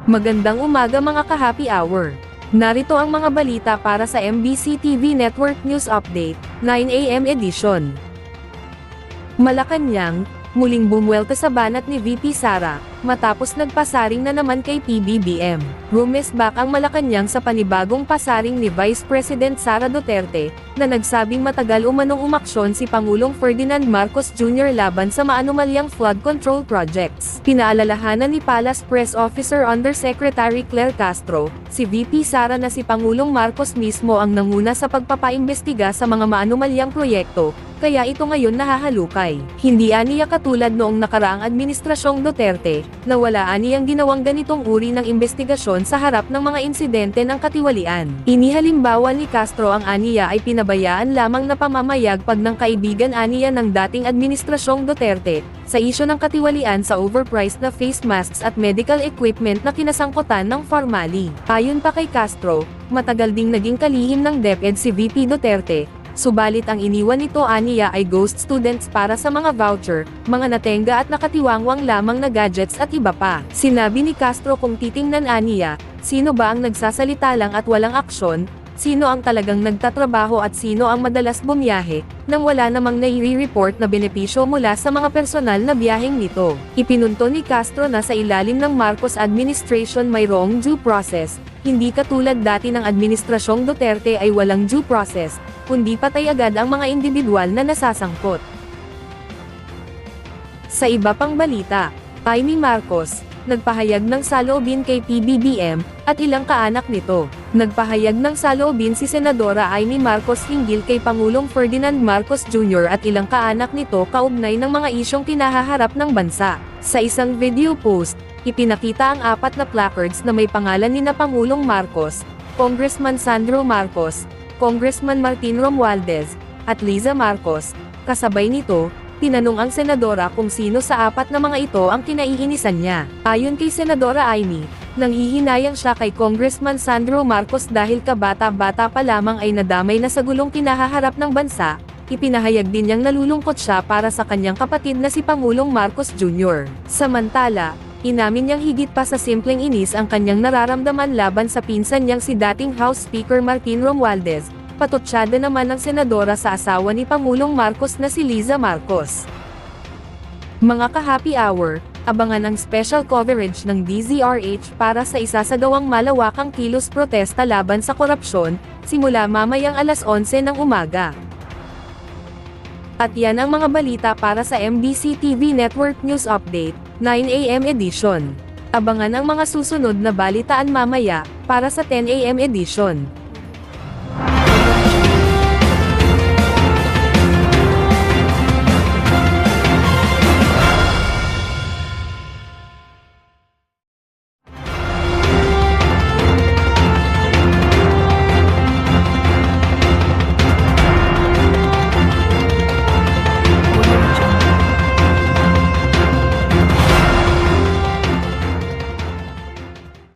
Magandang umaga mga ka-happy hour. Narito ang mga balita para sa MBC TV Network News Update, 9 AM edition. Malacanang, muling bumwelta sa banat ni VP Sara, matapos nagpasaring na naman kay PBBM. Rumesback ang Malacanang sa panibagong pasaring ni Vice President Sara Duterte, na nagsabing matagal umanong umaksyon si Pangulong Ferdinand Marcos Jr. laban sa maanumalyang flood control projects. Pinaalalahanan ni Palace Press Officer Undersecretary Claire Castro, si VP Sara na si Pangulong Marcos mismo ang nanguna sa pagpapaimbestiga sa mga maanumalyang proyekto, kaya ito ngayon nahahalukay. Hindi aniya katulad noong nakaraang administrasyong Duterte, na wala aniyang ginawang ganitong uri ng investigasyon sa harap ng mga insidente ng katiwalian. Inihalimbawa ni Castro ang aniya ay pinabayaan lamang na pamamayagpag ng kaibigan aniya ng dating administrasyong Duterte, sa isyu ng katiwalian sa overpriced na face masks at medical equipment na kinasangkutan ng Formali. Ayon pa kay Castro, matagal ding naging kalihim ng DepEd si VP Duterte, subalit ang iniwan nito aniya ay ghost students para sa mga voucher, mga natenga at nakatiwangwang lamang na gadgets at iba pa. Sinabi ni Castro kung titingnan aniya, sino ba ang nagsasalita lang at walang aksyon, sino ang talagang nagtatrabaho at sino ang madalas bumiyahe, nang wala namang nai-report na benepisyo mula sa mga personal na biyaheng nito. Ipinunto ni Castro na sa ilalim ng Marcos administration mayroong due process, hindi katulad dati ng administrasyong Duterte ay walang due process, kundi patay agad ang mga individual na nasasangkot. Sa iba pang balita, Amy Marcos, nagpahayag ng saloobin kay PBBM, at ilang kaanak nito. Nagpahayag ng saloobin si Senadora Amy Marcos hinggil kay Pangulong Ferdinand Marcos Jr. at ilang kaanak nito kaugnay ng mga isyong kinahaharap ng bansa. Sa isang video post, ipinakita ang 4 na placards na may pangalan ni na Pangulong Marcos, Congressman Sandro Marcos, Congressman Martin Romualdez, at Liza Marcos. Kasabay nito, tinanong ang senadora kung sino sa 4 na mga ito ang kinaiinisan niya. Ayon kay Senadora Amy, nanghihinayang siya kay Congressman Sandro Marcos dahil kabata-bata pa lamang ay nadamay na sa gulong kinahaharap ng bansa. Ipinahayag din niyang nalulungkot siya para sa kanyang kapatid na si Pangulong Marcos Jr. Samantala, inamin niyang higit pa sa simpleng inis ang kanyang nararamdaman laban sa pinsan niyang si dating House Speaker Martin Romualdez. Patutsyada naman ng senadora sa asawa ni Pangulong Marcos na si Liza Marcos. Mga ka-happy hour, abangan ang special coverage ng DZRH para sa isasagawang malawakang kilos protesta laban sa korupsyon, simula mamayang alas 11 ng umaga. At yan ang mga balita para sa MBC TV Network News Update, 9 AM edition. Abangan ang mga susunod na balitaan mamaya, para sa 10 AM edition.